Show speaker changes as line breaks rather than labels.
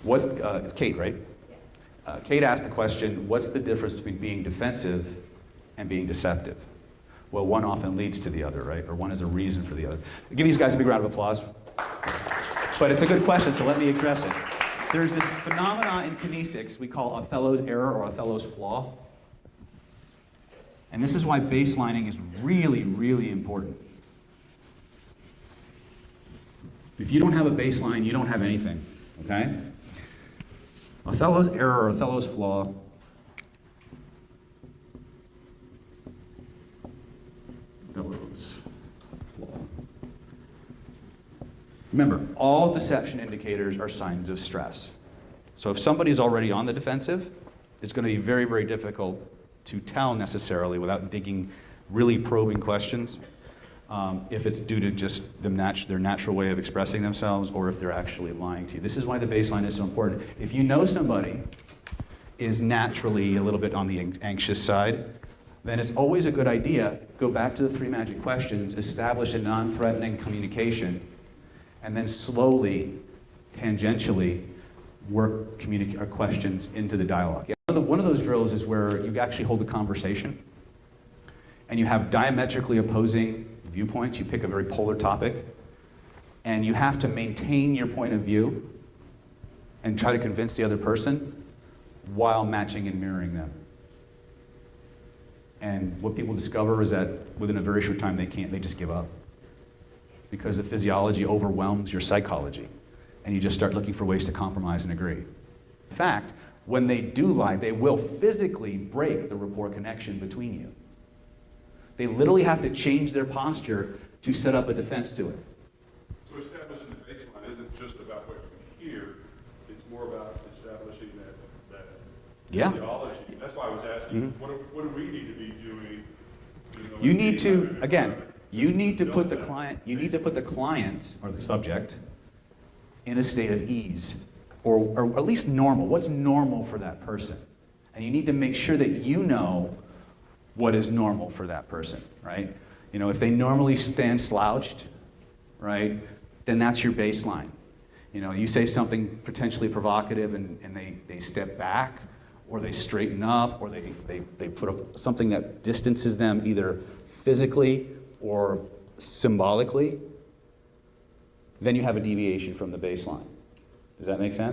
What's it's Kate, right? Kate asked the question, what's the difference between being defensive and being deceptive? Well, one often leads to the other, right? Or one is a reason for the other. Give these guys a big round of applause. But it's a good question, so let me address it. There's this phenomenon in kinesics we call Othello's error or Othello's flaw. And this is why baselining is really, really important. If you don't have a baseline, you don't have anything, okay? Othello's error or Othello's flaw . Othello's flaw. Remember, all deception indicators are signs of stress. So if somebody's already on the defensive, it's going to be very, very difficult to tell necessarily without digging really probing questions if it's due to just their natural way of expressing themselves or if they're actually lying to you. This is why the baseline is so important. If you know somebody is naturally a little bit on the anxious side, then it's always a good idea, go back to the 3 magic questions, establish a non-threatening communication, and then slowly, tangentially, work questions into the dialogue. One of those drills is where you actually hold a conversation, and you have diametrically opposing viewpoints. You pick a very polar topic, and you have to maintain your point of view and try to convince the other person while matching and mirroring them. And what people discover is that within a very short time they just give up. Because the physiology overwhelms your psychology, and you just start looking for ways to compromise and agree. In fact, when they do lie, they will physically break the rapport connection between you. They literally have to change their posture to set up a defense to it.
So establishing the baseline isn't just about what you hear, it's more about establishing that physiology. That's why I was asking, what do we need to be doing?
You need to, again, you need to put the client or the subject in a state of ease, or at least normal. What's normal for that person? And you need to make sure that you know what is normal for that person, right? You know, if they normally stand slouched, right, then that's your baseline. You know, you say something potentially provocative and they step back, or they straighten up, or they put up something that distances them either physically or symbolically, then you have a deviation from the baseline. Does that make sense?